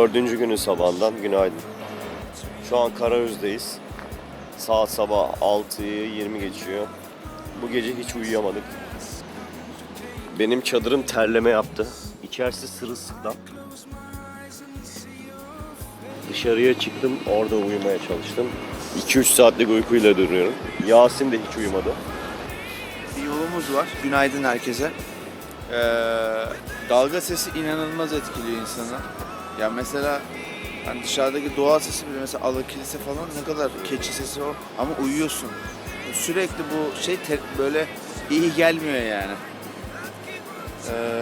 4. günün sabahından günaydın. Şu an Karayüz'deyiz. Saat sabah 6'yı 20 geçiyor. Bu gece hiç uyuyamadık. Benim çadırım terleme yaptı. İçerisi sırılsıklam. Dışarıya çıktım, orada uyumaya çalıştım. 2-3 saatlik uykuyla duruyorum. Yasin de hiç uyumadı. Bir yolumuz var. Günaydın herkese. Dalga sesi inanılmaz etkiliyor insanı. Ya mesela hani dışarıdaki doğa sesi bile, mesela Alakilise falan, ne kadar keçi sesi o, ama uyuyorsun. Sürekli bu şey böyle iyi gelmiyor yani.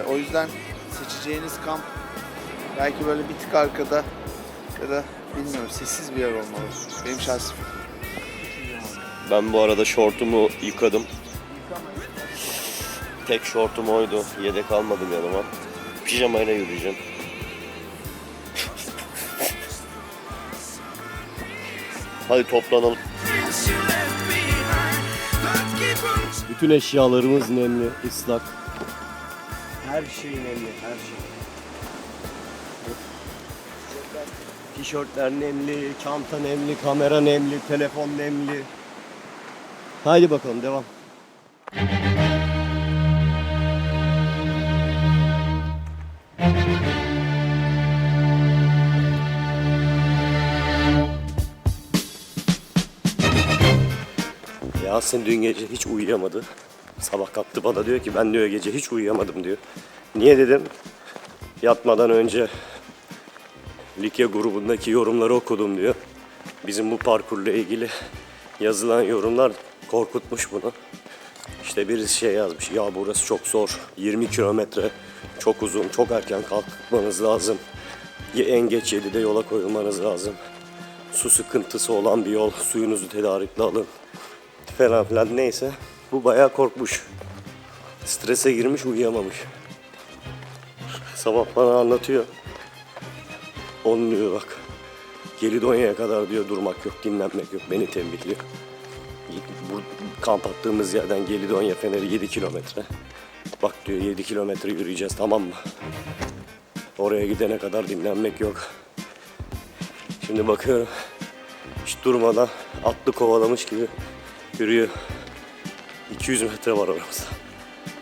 O yüzden seçeceğiniz kamp belki böyle bir tık arkada ya da bilmiyorum, sessiz bir yer olmalı. Benim şahsi fikrim. Ben bu arada şortumu yıkadım. Tek şortum oydu. Yedek almadım yanıma. Pijamayla yürüyeceğim. Hadi toplanalım. Bütün eşyalarımız nemli, ıslak. Her şey nemli, her şey. Tişörtler nemli, çanta nemli, kamera nemli, telefon nemli. Haydi bakalım, devam. Yasin dün gece hiç uyuyamadı. Sabah kalktı bana diyor ki ben diyor gece hiç uyuyamadım diyor. Niye dedim? Yatmadan önce Likya grubundaki yorumları okudum diyor. Bizim bu parkurla ilgili yazılan yorumlar korkutmuş bunu. İşte birisi şey yazmış, ya burası çok zor, 20 kilometre, çok uzun, çok erken kalkmanız lazım. En geç 7'de yola koyulmanız lazım. Su sıkıntısı olan bir yol, suyunuzu tedarikli alın falan filan, neyse. Bu bayağı korkmuş. Strese girmiş, uyuyamamış. Sabah bana anlatıyor. Onun diyor bak, Gelidonya'ya kadar diyor durmak yok, dinlenmek yok, beni tembihliyor. Bu kamp attığımız yerden Gelidonya Feneri 7 kilometre. Bak diyor 7 kilometre yürüyeceğiz, tamam mı? Oraya gidene kadar dinlenmek yok. Şimdi bakıyorum hiç durmadan atlı kovalamış gibi yürüyor. 200 metre var aramızda.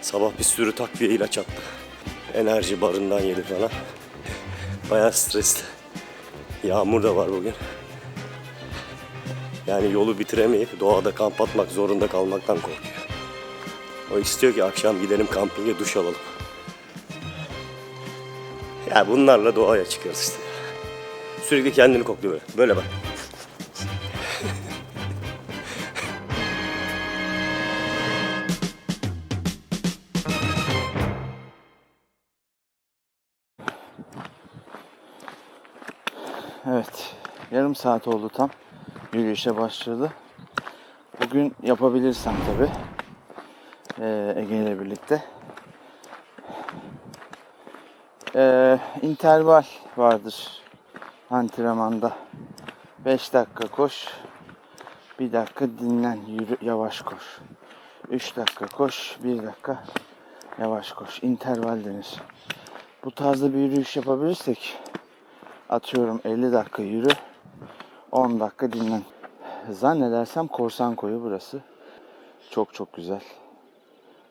Sabah bir sürü takviye ilaç attı. Enerji barından yedi falan. Bayağı stresli. Yağmur da var bugün. Yani yolu bitiremeyip doğada kamp atmak zorunda kalmaktan korkuyor. O istiyor ki akşam gidelim kampinge, duş alalım. Ya bunlarla doğaya çıkıyoruz işte. Sürekli kendini kokluyor böyle. Böyle bak. Evet, yarım saat oldu tam yürüyüşe başladı. Bugün yapabilirsem tabii Ege ile birlikte. İnterval vardır antrenmanda. 5 dakika koş, 1 dakika dinlen, yürü, yavaş koş. 3 dakika koş, 1 dakika yavaş koş. İnterval denir. Bu tarzda bir yürüyüş yapabilirsek, atıyorum 50 dakika yürü, 10 dakika dinlen. Zannedersem Korsan Koyu burası. Çok çok güzel.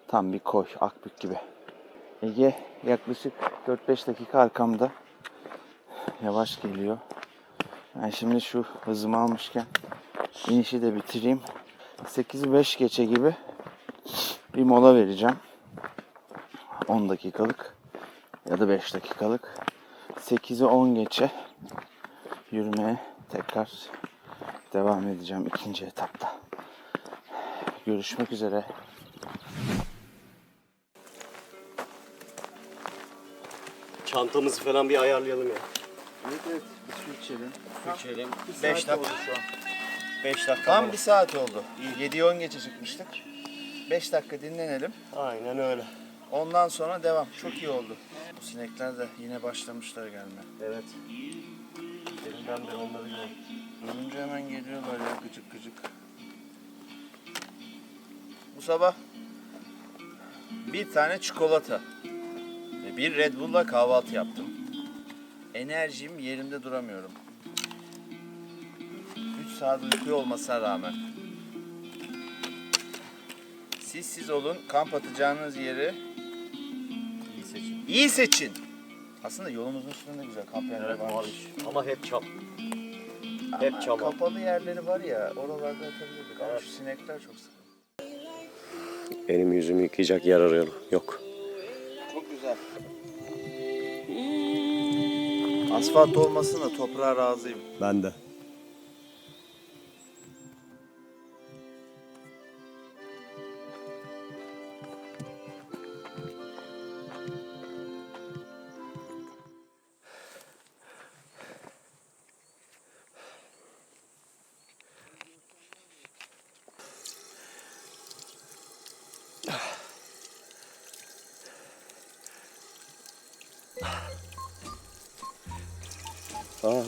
Tam bir koy, Akbük gibi. Ege yaklaşık 4-5 dakika arkamda. Yavaş geliyor. Ben şimdi şu hızımı almışken inişi de bitireyim. 8'i 5 geçe gibi bir mola vereceğim. 10 dakikalık ya da 5 dakikalık. 8'i 10 geçe yürümeye tekrar devam edeceğim ikinci etapta. Görüşmek üzere. Çantamızı falan bir ayarlayalım ya. Evet, bir su içelim. Su içelim. 5 dakika şu an. 5 dakika. Tam bir saat oldu. 7'yi 10 geçe çıkmıştık. 5 dakika dinlenelim. Aynen öyle. Ondan sonra devam. Çok iyi oldu. Bu sinekler de yine başlamışlar gelmeye. Evet. Derinden beri onları gördüm. Görünce hemen geliyorlar ya, gıcık gıcık. Bu sabah bir tane çikolata ve bir Red Bull'la kahvaltı yaptım. enerjim yerimde duramıyorum. 3 saat uyku olmasına rağmen. Siz olun, kamp atacağınız yeri İyi seçim. iyi seçin. Aslında yolumuzun üstünde güzel kamp yerleri Evet varmış. abi. Ama hep çam. Ama hep çam. kapalı yerleri var ya, oralarda atabilirdik ama Evet. şu sinekler çok sıkıntı. Benim yüzümü yıkayacak yer arıyorum. Yok. Çok güzel. Asfalt olmasına toprağa razıyım. Ben de.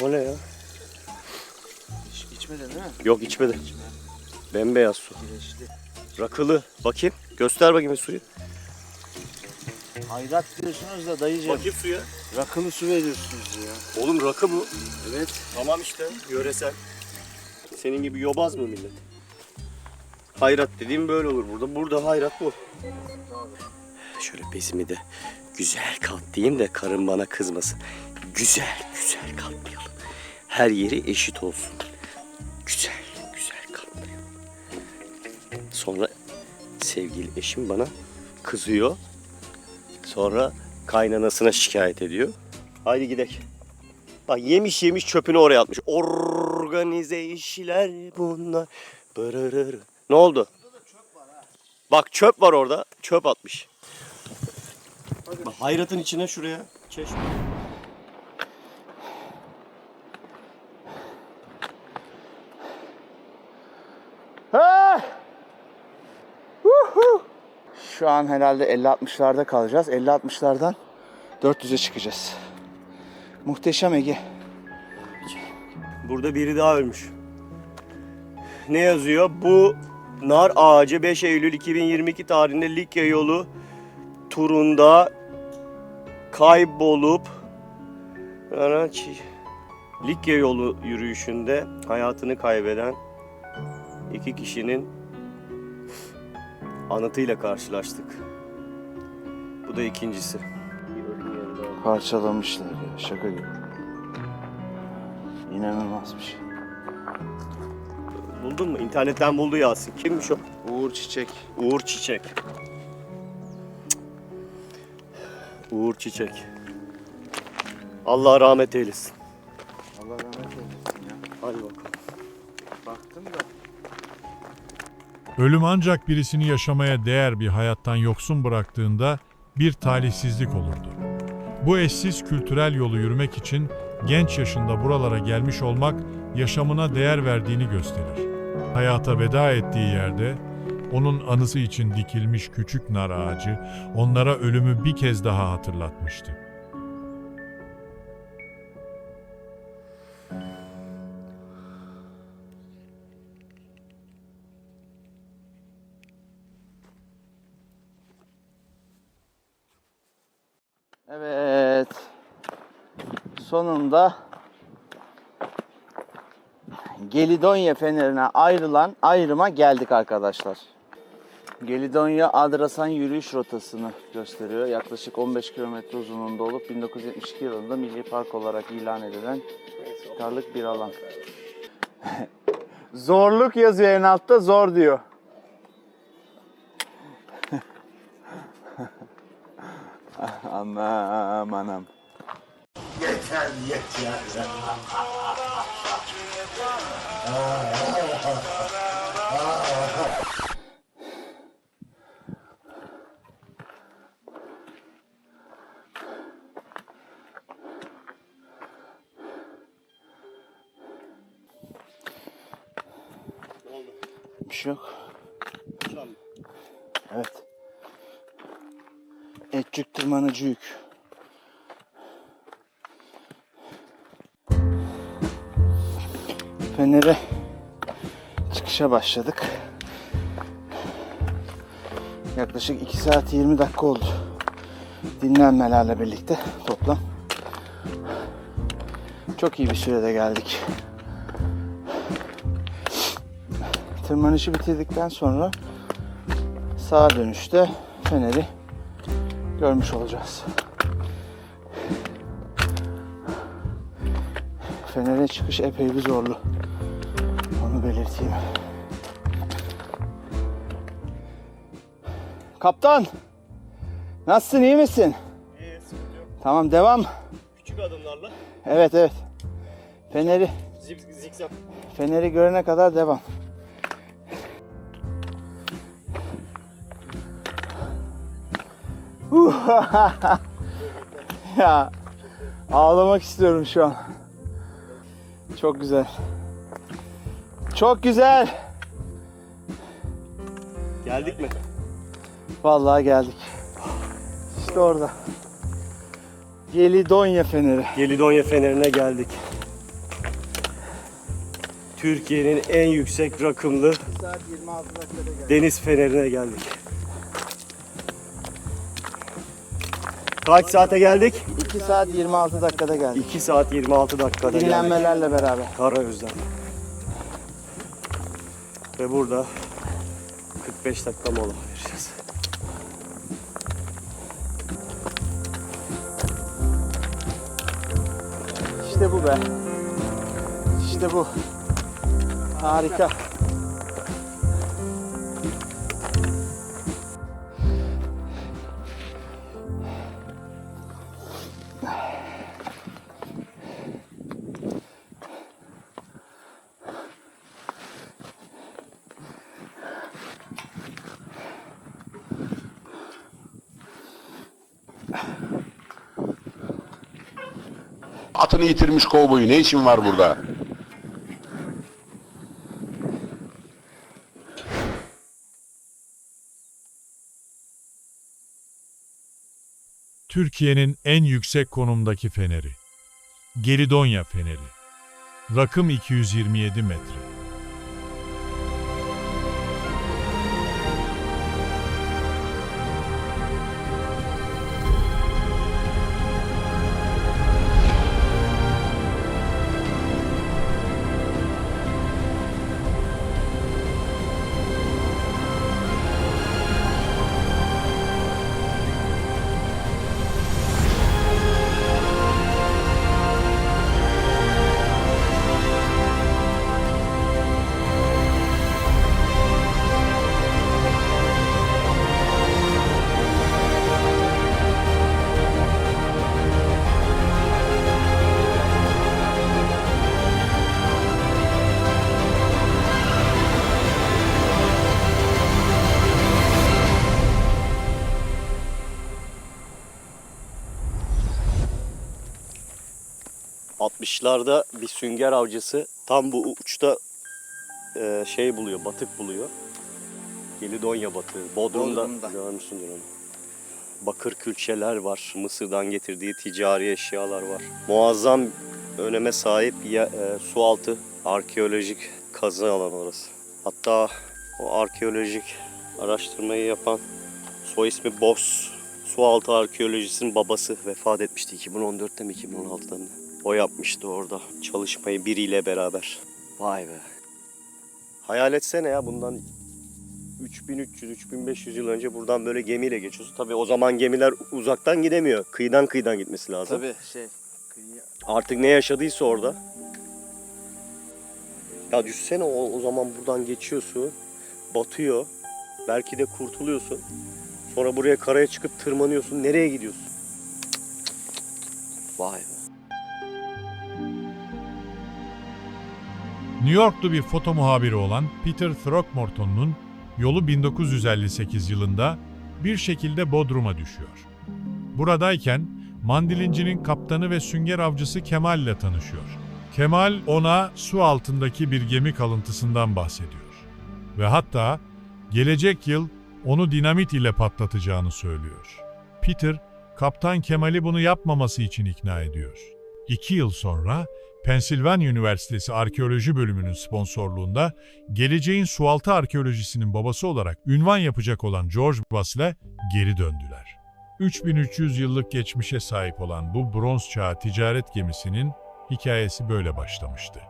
O ne ya? İçmedin değil mi? Yok içmedi. Bembeyaz su. Kireçli. Rakılı. Bakayım. Göster bakayım suyu. Hayrat diyorsunuz da dayıcığım. suya. Rakılı su veriyorsunuz ya. Oğlum rakı bu. Evet. Tamam işte. Yöresel. Senin gibi yobaz mı millet? Hayrat dediğim böyle olur burada. Burada hayrat bu. Şöyle bezimi de güzel katlayayım da karım bana kızmasın. Güzel güzel katlayalım. Her yeri eşit olsun. Güzel güzel katlayalım. Sonra sevgili eşim bana kızıyor. Sonra kaynanasına şikayet ediyor. Haydi gidelim. Bak yemiş yemiş çöpünü oraya atmış. Organize işler bunlar. Bırırır. Ne oldu? Bak çöp var orada. Çöp atmış. Bak, hayratın içine şuraya. Çeşme. Şu an herhalde 50-60'larda kalacağız. 50-60'lardan 400'e çıkacağız. Muhteşem Ege. Burada biri daha ölmüş. Ne yazıyor? Bu nar ağacı 5 Eylül 2022 tarihinde Likya yolu turunda kaybolup Likya yolu yürüyüşünde hayatını kaybeden 2 kişinin anıtıyla karşılaştık. Bu da ikincisi. Parçalamışlar ya, şaka gibi. İnanılmaz bir şey. Buldun mu? İnternetten buldu Yasin. Kimmiş o? Uğur Çiçek. Uğur Çiçek. Uğur Çiçek. Allah rahmet eylesin. Allah rahmet eylesin ya. Hadi bakalım. Baktım da. Ölüm ancak birisini yaşamaya değer bir hayattan yoksun bıraktığında bir talihsizlik olurdu. Bu eşsiz kültürel yolu yürümek için genç yaşında buralara gelmiş olmak yaşamına değer verdiğini gösterir. Hayata veda ettiği yerde onun anısı için dikilmiş küçük nar ağacı onlara ölümü bir kez daha hatırlatmıştı. Evet. Sonunda Gelidonya Feneri'ne ayrılan ayrıma geldik arkadaşlar. Gelidonya Adrasan yürüyüş rotasını gösteriyor. Yaklaşık 15 kilometre uzunluğunda olup 1972 yılında milli park olarak ilan edilen çıkarlık bir alan. Zorluk yazıyor en altta, zor diyor. Anam anam. Yeter yeter. Bir şey yok. Evet. Etçük tırmanıcı yük. Fener'e çıkışa başladık. Yaklaşık 2 saat 20 dakika oldu. Dinlenmelerle birlikte toplam. Çok iyi bir sürede geldik. Tırmanışı bitirdikten sonra sağa dönüşte Fener'i görmüş olacağız. Fener'e çıkış epey bir zorlu. Onu belirteyim. Kaptan! Nasılsın, iyi misin? İyi, sıkıntı yok. Tamam, devam. Küçük adımlarla Evet. Fener'i zikzak. Fener'i görene kadar devam. Ya ağlamak istiyorum şu an. Çok güzel. Çok güzel. Geldik mi? Vallahi geldik. İşte orada. Gelidonya Feneri. Gelidonya Feneri'ne geldik. Türkiye'nin en yüksek rakımlı Saat 26 dakikada geldik. deniz fenerine geldik. Kaç saate geldik? 2 saat 26 dakikada geldik. 2 saat 26 dakikada geldik. Dinlenmelerle beraber. Karayüz'den. Ve burada 45 dakika mola vereceğiz. İşte bu be. İşte bu. Harika. Atını yitirmiş kovboyu ne işin var burada? Türkiye'nin en yüksek konumdaki feneri. Gelidonya Feneri. Rakım 227 metre. ...60'larda bir sünger avcısı tam bu uçta şey buluyor, batık buluyor. Gelidonya batığı. Bodrum'da görmüşsündür onu. Bakır külçeler var. Mısır'dan getirdiği ticari eşyalar var. Muazzam öneme sahip sualtı arkeolojik kazı alanı orası. Hatta o arkeolojik araştırmayı yapan soy ismi Boss. Sualtı arkeolojisinin babası vefat etmişti 2014'te mi 2016'da mı? O yapmıştı orada çalışmayı biriyle beraber. Vay be. Hayal etsene ya bundan 3300-3500 yıl önce buradan böyle gemiyle geçiyorsun. Tabii o zaman gemiler uzaktan gidemiyor. Kıyıdan gitmesi lazım. Tabii Artık ne yaşadıysa orada. Ya düşünsene o zaman buradan geçiyorsun. Batıyor. Belki de kurtuluyorsun. Sonra buraya karaya çıkıp tırmanıyorsun. Nereye gidiyorsun? Vay be. New Yorklu bir foto muhabiri olan Peter Throckmorton'un yolu 1958 yılında bir şekilde Bodrum'a düşüyor. Buradayken mandilincinin kaptanı ve sünger avcısı Kemal ile tanışıyor. Kemal ona su altındaki bir gemi kalıntısından bahsediyor. Ve hatta gelecek yıl onu dinamit ile patlatacağını söylüyor. Peter, Kaptan Kemal'i bunu yapmaması için ikna ediyor. 2 yıl sonra Pennsylvania Üniversitesi Arkeoloji Bölümünün sponsorluğunda geleceğin sualtı arkeolojisinin babası olarak ünvan yapacak olan George Bass'le geri döndüler. 3300 yıllık geçmişe sahip olan bu bronz çağı ticaret gemisinin hikayesi böyle başlamıştı.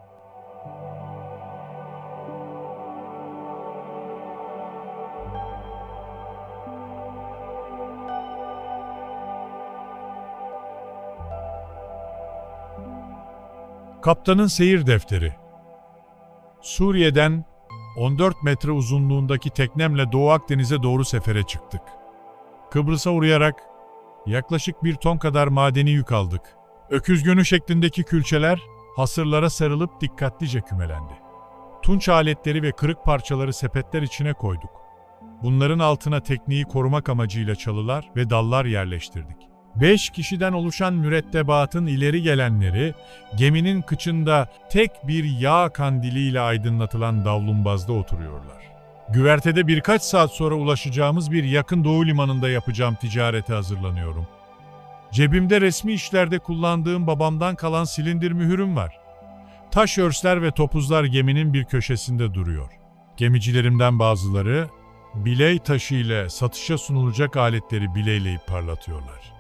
Kaptanın seyir defteri. Suriye'den 14 metre uzunluğundaki teknemle Doğu Akdeniz'e doğru sefere çıktık. Kıbrıs'a uğrayarak yaklaşık 1 ton kadar madeni yük aldık. Öküz gönü şeklindeki külçeler hasırlara sarılıp dikkatlice kümelendi. Tunç aletleri ve kırık parçaları sepetler içine koyduk. Bunların altına tekneyi korumak amacıyla çalılar ve dallar yerleştirdik. 5 kişiden oluşan mürettebatın ileri gelenleri, geminin kıçında tek bir yağ kandiliyle aydınlatılan davlumbazda oturuyorlar. Güvertede birkaç saat sonra ulaşacağımız bir yakın doğu limanında yapacağım ticarete hazırlanıyorum. Cebimde resmi işlerde kullandığım babamdan kalan silindir mühürüm var. Taş örsler ve topuzlar geminin bir köşesinde duruyor. Gemicilerimden bazıları, biley taşı ile satışa sunulacak aletleri bileyleyip parlatıyorlar.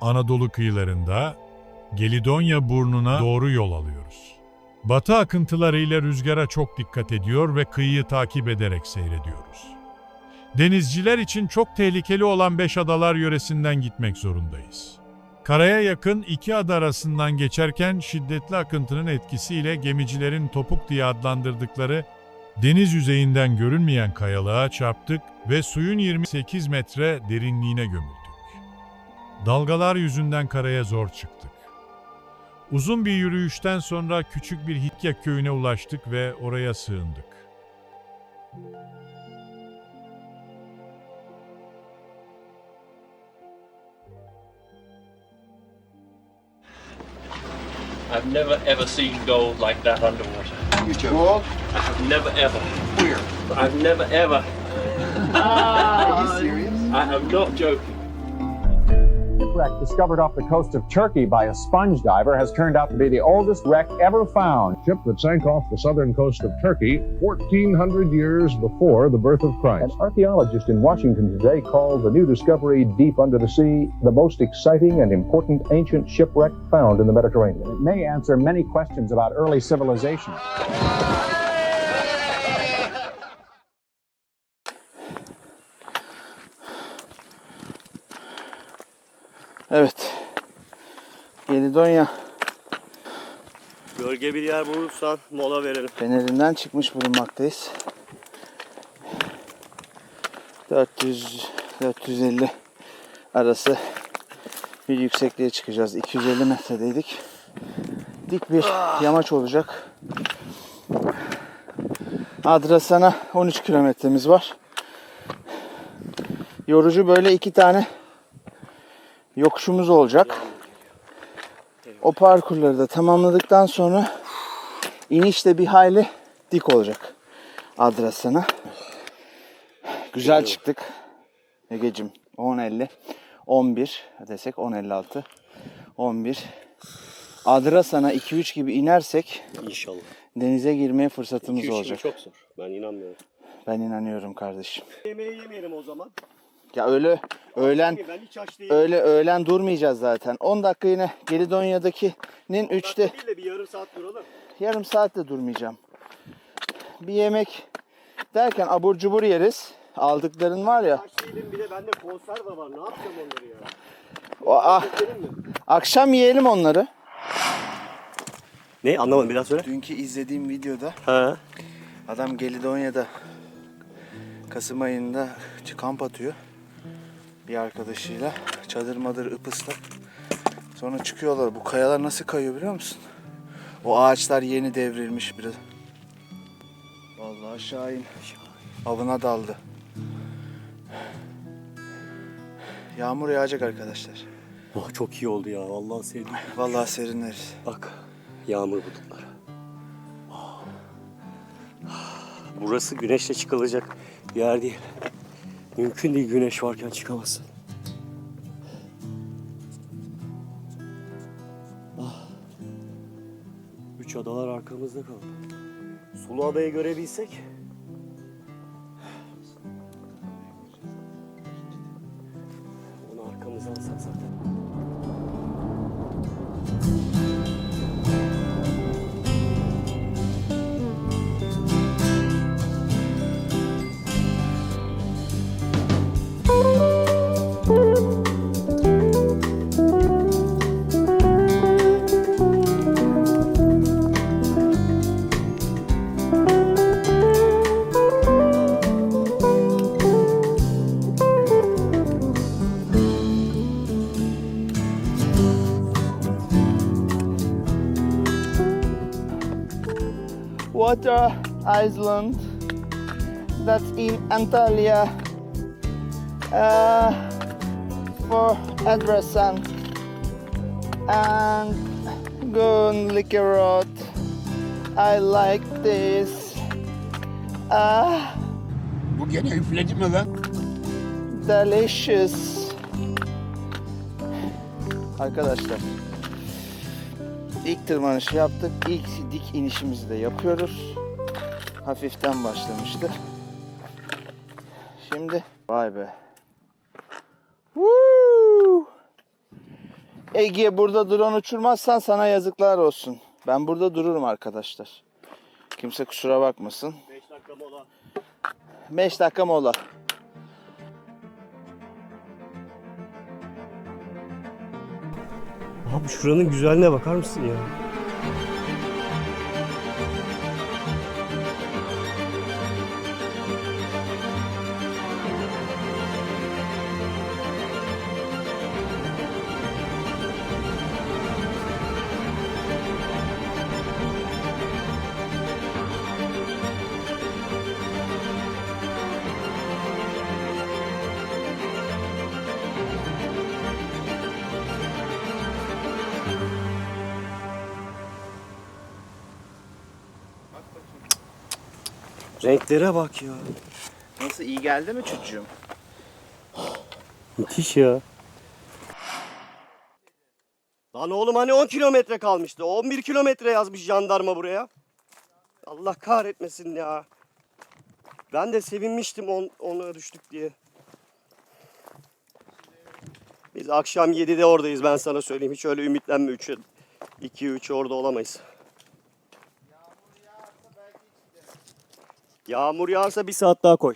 Anadolu kıyılarında Gelidonya burnuna doğru yol alıyoruz. Batı akıntılarıyla rüzgara çok dikkat ediyor ve kıyıyı takip ederek seyrediyoruz. Denizciler için çok tehlikeli olan Beşadalar yöresinden gitmek zorundayız. Karaya yakın 2 ada arasından geçerken şiddetli akıntının etkisiyle gemicilerin topuk diye adlandırdıkları deniz yüzeyinden görünmeyen kayalığa çarptık ve suyun 28 metre derinliğine gömüldük. Dalgalar yüzünden karaya zor çıktık. Uzun bir yürüyüşten sonra küçük bir Hikya köyüne ulaştık ve oraya sığındık. I've never ever seen gold like that underwater. You joke. Gold. I have never ever. Where? I've never ever. Are you serious? I am not joking. Shipwreck discovered off the coast of Turkey by a sponge diver has turned out to be the oldest wreck ever found. Ship that sank off the southern coast of Turkey 1,400 years before the birth of An Christ. archaeologist in Washington today called the new discovery deep under the sea the most exciting and important ancient shipwreck found in the Mediterranean. It may answer many questions about early civilization. Evet. Gelidonya Gölge bir yer bulursan mola verelim. Fenerinden çıkmış bulunmaktayız. 400-450 arası bir yüksekliğe çıkacağız. 250 metredeydik. Dik bir yamaç olacak. Adrasan'a 13 kilometremiz var. Yorucu böyle 2 tane yokuşumuz olacak. O parkurları da tamamladıktan sonra iniş de bir hayli dik olacak Adrasan'a. Güzel çıktık. Egeciğim 10.50 11 desek 10.56 11 Adrasan'a 2-3 gibi inersek İnşallah. denize girmeye fırsatımız 2-3 olacak. çok zor. Ben inanmıyorum. Ben inanıyorum kardeşim. Yemeği yemeyelim o zaman. Ya öyle öğlen Ben hiç aç değilim. öğlen durmayacağız zaten. 10 dakika yine Gelidonya'dakinin 3'te Değil de bir yarım saat duralım. yarım saat de durmayacağım. Bir yemek derken abur cubur yeriz. Aldıkların var ya. Aç değilim, bir de bende konserve var. Ne yapacağım onları ya? Benim mi? Akşam yiyelim onları. Ne? Anlamadım, bir daha söyle. Dünkü izlediğim videoda Ha. adam Gelidonya'da Kasım ayında kamp atıyor. Bir arkadaşıyla. Çadır madır ıpıslak. Sonra çıkıyorlar. Bu kayalar nasıl kayıyor biliyor musun? O ağaçlar yeni devrilmiş biraz. Vallahi Şahin avına daldı. Yağmur yağacak arkadaşlar. Oh, çok iyi oldu ya. Vallahi sevdim. Vallahi serinleriz. Bak, yağmur bulutları. Oh. Burası güneşle çıkılacak bir yer değil. Mümkün değil, güneş varken çıkamazsın. Ah. 3 adalar arkamızda kaldı. Sulu adayı görebilsek. Onu arkamıza alsak zaten. Water Island. That's in Antalya. For address and Gun Liquor Road. I like this. Bu gene üfledi mi lan? Delicious. Arkadaşlar, ilk tırmanışı yaptık. İlk dik inişimizi de yapıyoruz. Hafiften başlamıştı. Şimdi vay be. Woo! Ege, burada drone uçurmazsan sana yazıklar olsun. Ben burada dururum arkadaşlar. Kimse kusura bakmasın. 5 dakika mola. 5 dakika mola. Abi şuranın güzelliğine bakar mısın ya? Renklere bak ya. Nasıl, iyi geldi mi çocuğum? Müthiş ya. Lan oğlum hani 10 kilometre kalmıştı. 11 kilometre yazmış jandarma buraya. Allah kahretmesin ya. Ben de sevinmiştim ona düştük diye. Biz akşam 7'de oradayız, ben sana söyleyeyim. Hiç öyle ümitlenme 3'e. 2-3 orada olamayız. Yağmur yağarsa 1 saat daha koy.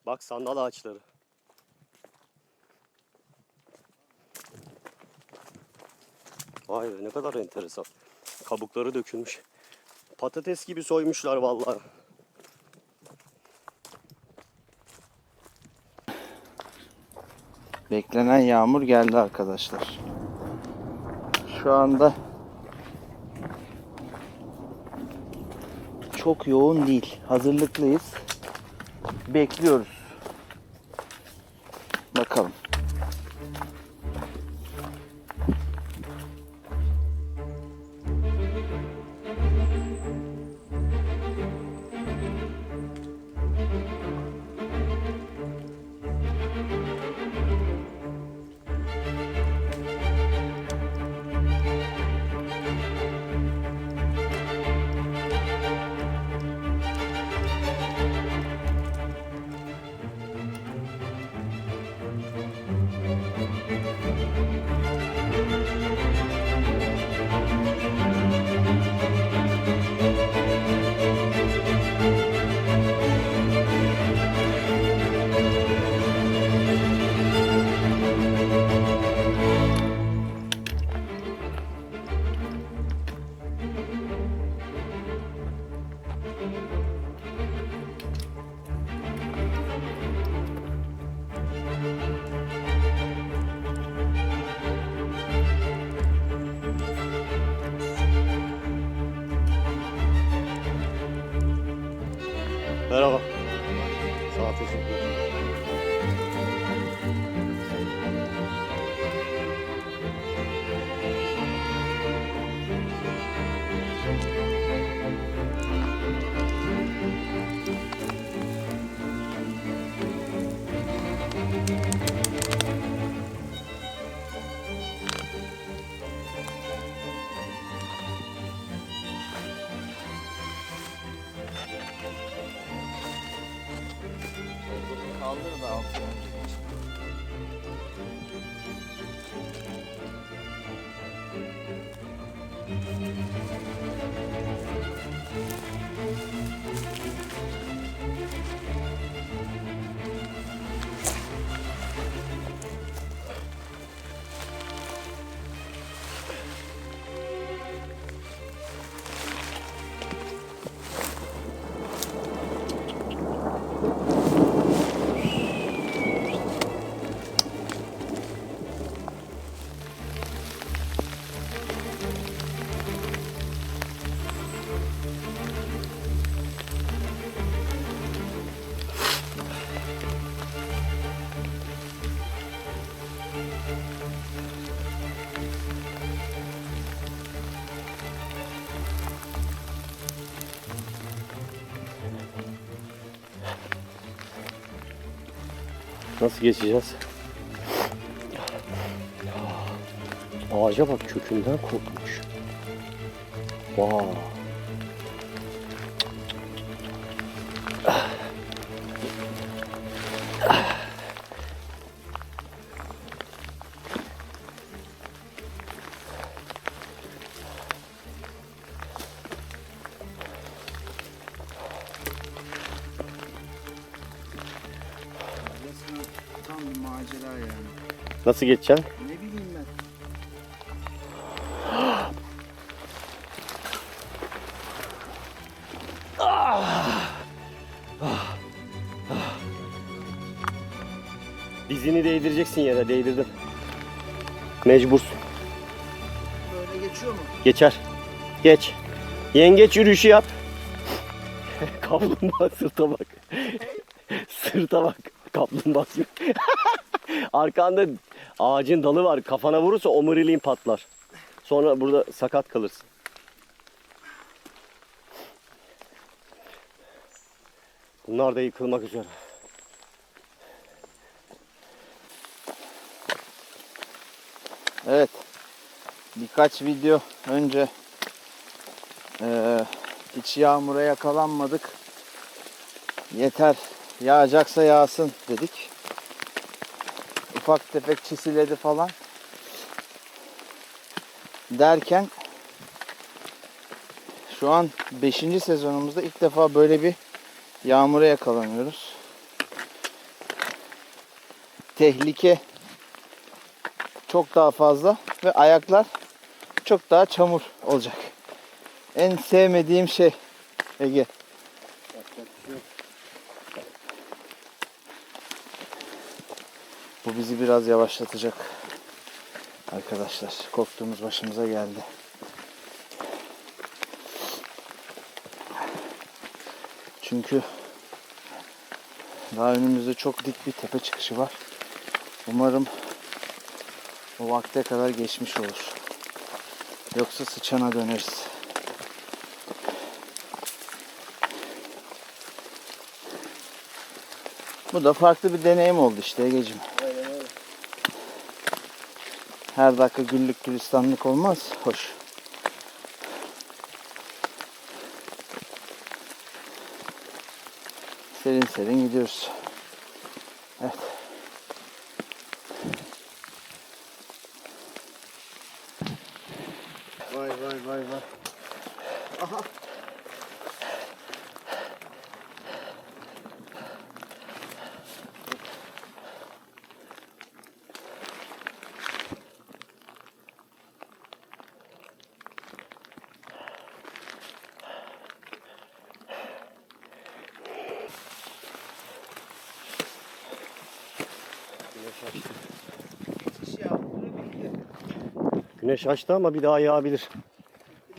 Bak sandal ağaçları. Vay be, ne kadar enteresan. Kabukları dökülmüş. Patates gibi soymuşlar vallahi. Beklenen yağmur geldi arkadaşlar. Şu anda çok yoğun değil. Hazırlıklıyız. Bekliyoruz. Bakalım. Merhaba. Sağ ol, teşekkür ederim. Kaldır da altına. Nasıl geçeceğiz? Ağaca bak, kökünden kopmuş. Vay. Tam bir macera yani. Nasıl geçeceksin? Ne bileyim ben. Dizini değdireceksin yere, değdirdim. Mecbursun. Böyle geçiyor mu? Geçer. Geç. Yengeç yürüyüşü yap. Kaplumbağa sırta bak. Sırta bak. Kaplumbağa gibi. Arkanda ağacın dalı var. Kafana vurursa omuriliğin patlar. Sonra burada sakat kalırsın. Bunlar da yıkılmak üzere. Evet. Birkaç video önce hiç yağmura yakalanmadık. Yeter, yağacaksa yağsın dedik. Ufak tefek çisiledi falan. Derken şu an 5. sezonumuzda ilk defa böyle bir yağmura yakalanıyoruz. Tehlike çok daha fazla ve ayaklar çok daha çamur olacak. En sevmediğim şey Ege. Bu bizi biraz yavaşlatacak. Arkadaşlar, korktuğumuz başımıza geldi. Çünkü daha önümüzde çok dik bir tepe çıkışı var. Umarım o vakte kadar geçmiş olur. Yoksa sıçana döneriz. Bu da farklı bir deneyim oldu işte Egeciğim. Her dakika güllük gülistanlık olmaz. Hoş. Serin serin gidiyoruz. Evet. Vay vay vay vay. Aha. Güneş açtı ama bir daha yağabilir.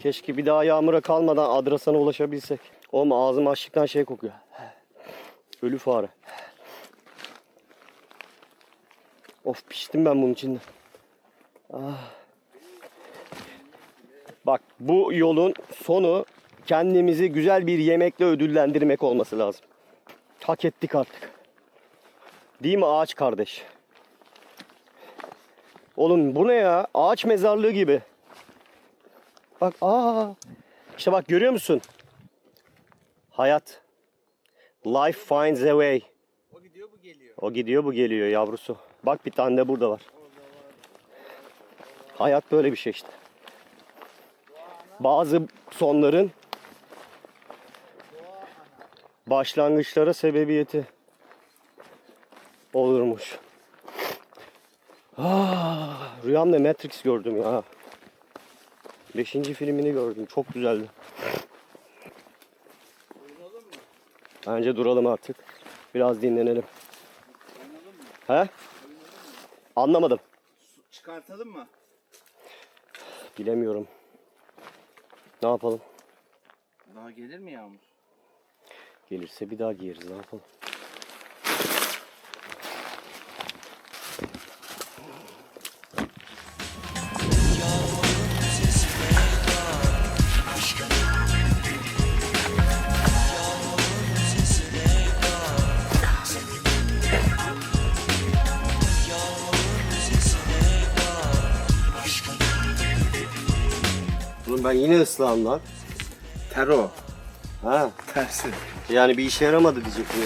Keşke bir daha yağmura kalmadan Adrasan'a ulaşabilsek. Oğlum ağzım açlıktan şey kokuyor. Ölü fare. Of, piştim ben bunun içinde. Ah. Bak, bu yolun sonu kendimizi güzel bir yemekle ödüllendirmek olması lazım. Hak ettik artık. Değil mi ağaç kardeş? Oğlum bu ne ya? Ağaç mezarlığı gibi. Bak, İşte bak, görüyor musun? Hayat. Life finds a way. O gidiyor bu geliyor. O gidiyor bu geliyor yavrusu. Bak, bir tane de burada var. Hayat böyle bir şey işte. Bazı sonların başlangıçlara sebebiyeti olurmuş. Rüyamda Matrix gördüm ya. 5. filmini gördüm. Çok güzeldi. Bence duralım artık. Biraz dinlenelim. He? Anlamadım. Çıkartalım mı? Bilemiyorum. Ne yapalım? Daha gelir mi yağmur? Gelirse bir daha giyeriz. Ne yapalım? ben yine ıslahım lan. Tero. Ha. Tersi. Yani bir işe yaramadı diyecektim.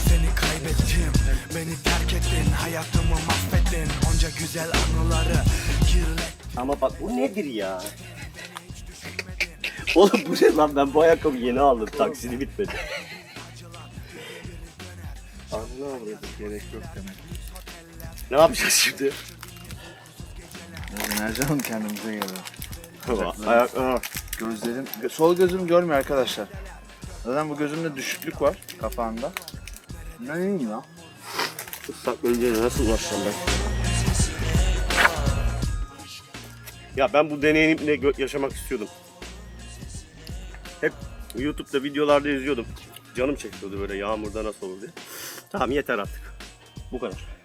Seni kaybettim, beni terk ettin, hayatımı mahvettin, onca güzel anıları kirlettin. Ama bak bu nedir ya? Oğlum bu ne lan, ben bu ayakkabı yeni aldım, taksidi bitmedi. Anla avradı, gerek yok demek. Ne yapacağız şimdi? Enerji alın, kendimize gelelim. Ayak, Gözlerim, sol gözüm görmüyor arkadaşlar. Zaten bu gözümde düşüklük var kapağında. Ne neyim ya? ıslak bölgeye nasıl ulaşacağım ben? Ya ben bu deneyimle yaşamak istiyordum. Hep YouTube'da videolarda izliyordum. Canım çekiyordu böyle yağmurda nasıl olur diye. Tamam yeter artık. Bu kadar.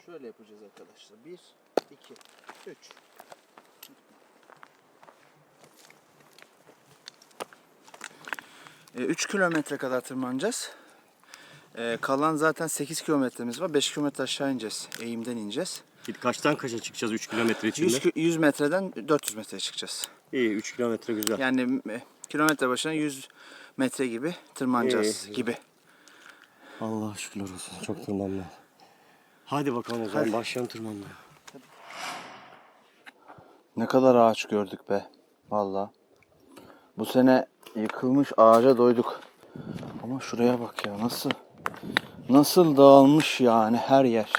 Şöyle yapacağız arkadaşlar. 1, 2, 3. E, 3 kilometre kadar tırmanacağız. Kalan zaten 8 kilometremiz var. 5 kilometre aşağı ineceğiz. Eğimden ineceğiz. Kaçtan kaça çıkacağız 3 kilometre içinde? 100 metreden 400 metreye çıkacağız. İyi 3 kilometre güzel. Yani kilometre başına 100 metre gibi tırmanacağız İyi. gibi. Allah şükürler olsun. Çok tırmanma. Hadi bakalım o zaman başlayalım tırmanmaya. Ne kadar ağaç gördük be. Vallahi. Bu sene yıkılmış ağaca doyduk. Ama şuraya bak ya, nasıl dağılmış yani her yer.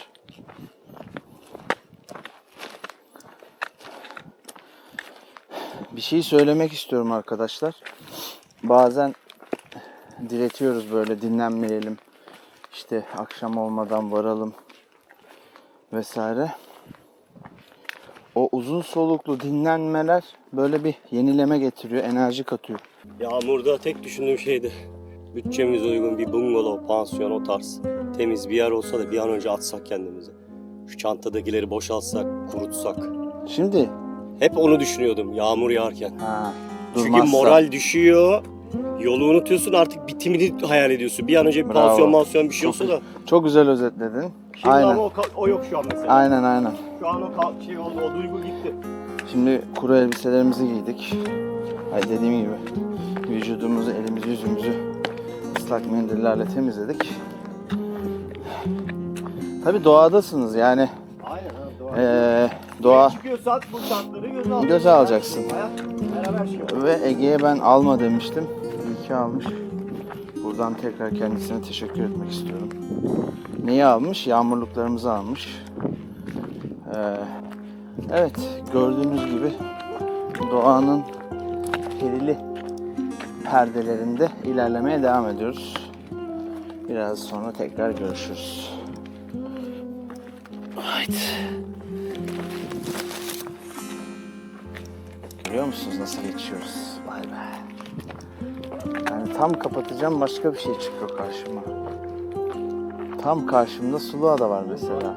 Bir şey söylemek istiyorum arkadaşlar. Bazen diretiyoruz böyle, dinlenmeyelim. İşte akşam olmadan varalım vesaire. O uzun soluklu dinlenmeler böyle bir yenileme getiriyor, enerji katıyor. Yağmurda tek düşündüğüm şeydi. Bütçemize uygun bir bungalov, pansiyon, o tarz. Temiz bir yer olsa da bir an önce atsak kendimizi. Şu çantadakileri boşaltsak, kurutsak. Şimdi Hep onu düşünüyordum yağmur yağarken. Çünkü durmazsa. moral düşüyor. Yolu unutuyorsun, artık bitimini hayal ediyorsun. Bir an önce bir Bravo. pansiyon bir şey olsa da. Çok güzel özetledin. Şimdi Aynen. ama o yok şu an mesela. Aynen. Şu an o şey oldu, o duygu gitti. Şimdi kuru elbiselerimizi giydik. Dediğim gibi vücudumuzu, elimizi, yüzümüzü ıslak mendillerle temizledik. Tabii doğadasınız yani. Aynen Doğa çıkıyorsan bu şartları göze alacaksın. Hayat beraber şey. Ve Ege'ye ben alma demiştim. İyi ki almış. Buradan tekrar kendisine teşekkür etmek istiyorum. Neyi almış? Yağmurluklarımızı almış. Evet, gördüğünüz gibi doğanın perili perdelerinde ilerlemeye devam ediyoruz. Biraz sonra tekrar görüşürüz. Haydi. Görüyor musunuz nasıl geçiyoruz? Vay be. Yani tam kapatacağım, başka bir şey çıkıyor karşıma. Tam karşımda Suluada var mesela.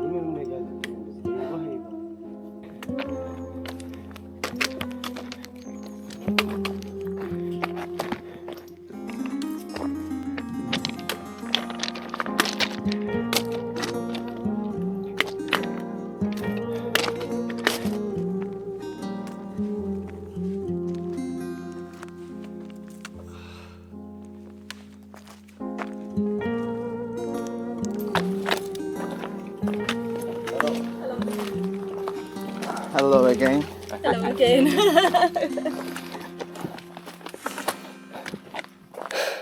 Hello again. Hello again.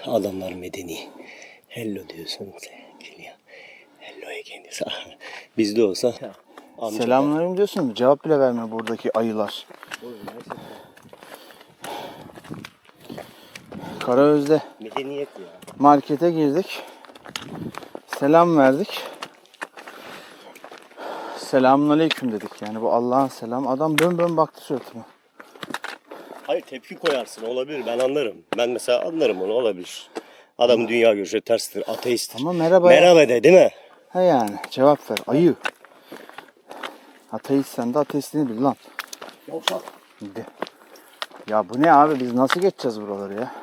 Adamlar medeni. Hello diyorsun. Hello again diyorsun. Bizde olsa. Selamünaleyküm diyorsun. Cevap bile vermiyor buradaki ayılar. Karaöz'de Medeniyet ya. markete girdik. Selam verdik. selamünaleyküm dedik yani bu Allah'ın selamı. Adam bön baktı suratıma. Hayır tepki koyarsın olabilir ben anlarım. Ben mesela anlarım onu olabilir. Adamın dünya görüşü terstir, ateisttir. Ama merhaba. Merhaba de değil mi? He yani cevap ver ayı. Ateist sen de ateistini bil lan. Yoksa. De. Ya bu ne abi biz nasıl geçeceğiz buraları ya?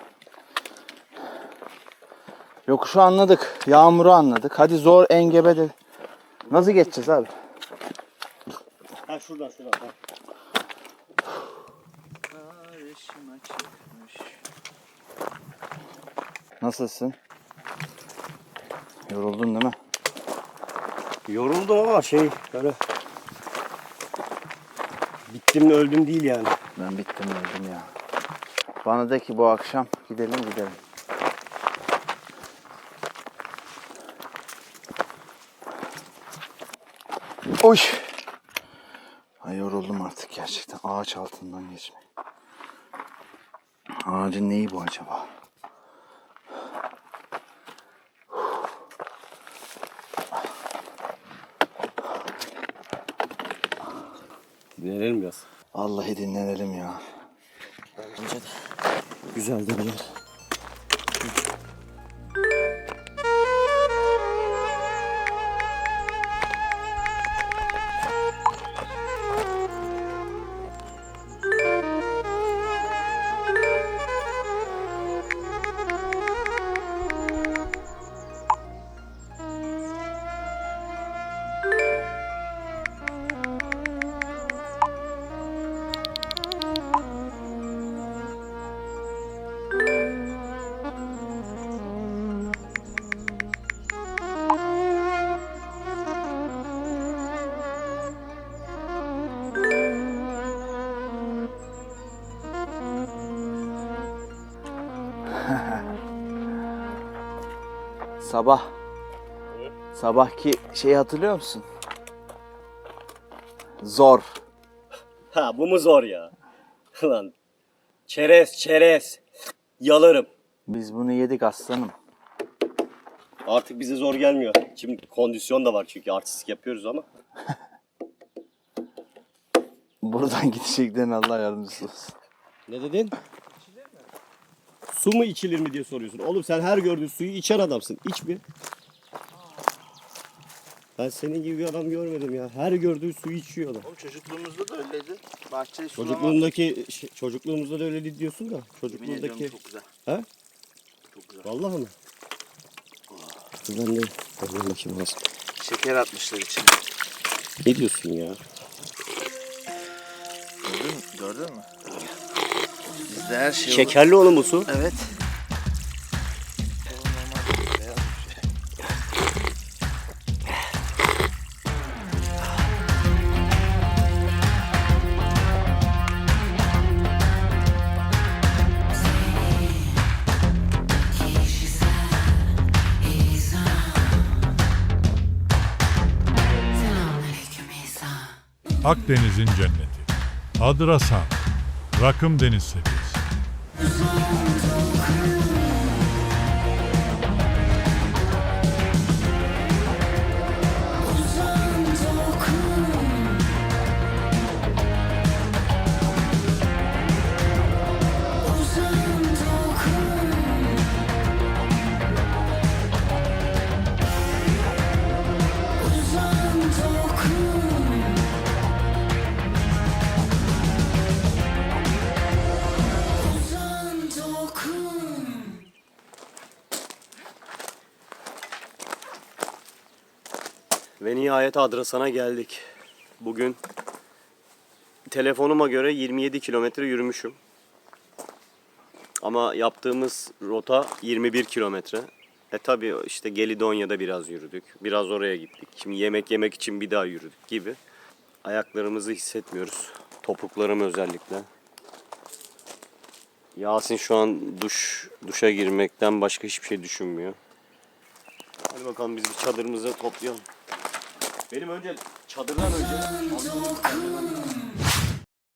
Yokuşu anladık. Yağmuru anladık. Hadi zor engebe de. Nasıl geçeceğiz abi? Ha şuradan. Ha. Nasılsın? Yoruldun değil mi? Yoruldum ama böyle bittim mi öldüm değil yani. Ben bittim öldüm ya. Bana de ki bu akşam gidelim. Oy! Ay yoruldum artık gerçekten. Ağaç altından geçmek. Ağacın neyi bu acaba? Dinlenelim biraz. Vallahi dinlenelim ya. Bence de. Güzel de bir yer. Sabahki şeyi hatırlıyor musun? Zor. Ha bu mu zor ya? Lan çerez. Yalarım. Biz bunu yedik aslanım. Artık bize zor gelmiyor. Şimdi kondisyon da var çünkü artistik yapıyoruz ama. Buradan gideceklerin Allah yardımcısı olsun. Ne dedin? Su mu içilir mi diye soruyorsun. Oğlum sen her gördüğün suyu içer adamsın. İç bir. Ben senin gibi bir adam görmedim ya. Her gördüğü suyu içiyor adam. Oğlum çocukluğumuzda da öyleydi. Bahçeyi Çocukluğumuzda da öyle diyorsun da. Çocukluğumuzdaki. Çok güzel. He? Çok güzel. Vallahi mi? Ben de bakayım biraz. Şeker atmışlar içine. Ne diyorsun ya? Gördün mü? Bizde her şey Şekerli oğlum bu su. olur. Evet. Akdeniz'in cenneti. Adrasan. Rakım deniz seviyesi. Ve nihayet Adrasan'a geldik. Bugün telefonuma göre 27 kilometre yürümüşüm. Ama yaptığımız rota 21 kilometre. Tabi işte Gelidonya'da biraz yürüdük. Biraz oraya gittik. Şimdi yemek yemek için bir daha yürüdük gibi. Ayaklarımızı hissetmiyoruz. Topuklarım özellikle. Yasin şu an duşa girmekten başka hiçbir şey düşünmüyor. Hadi bakalım biz bir çadırımızı toplayalım. Benim önce çadırdan önce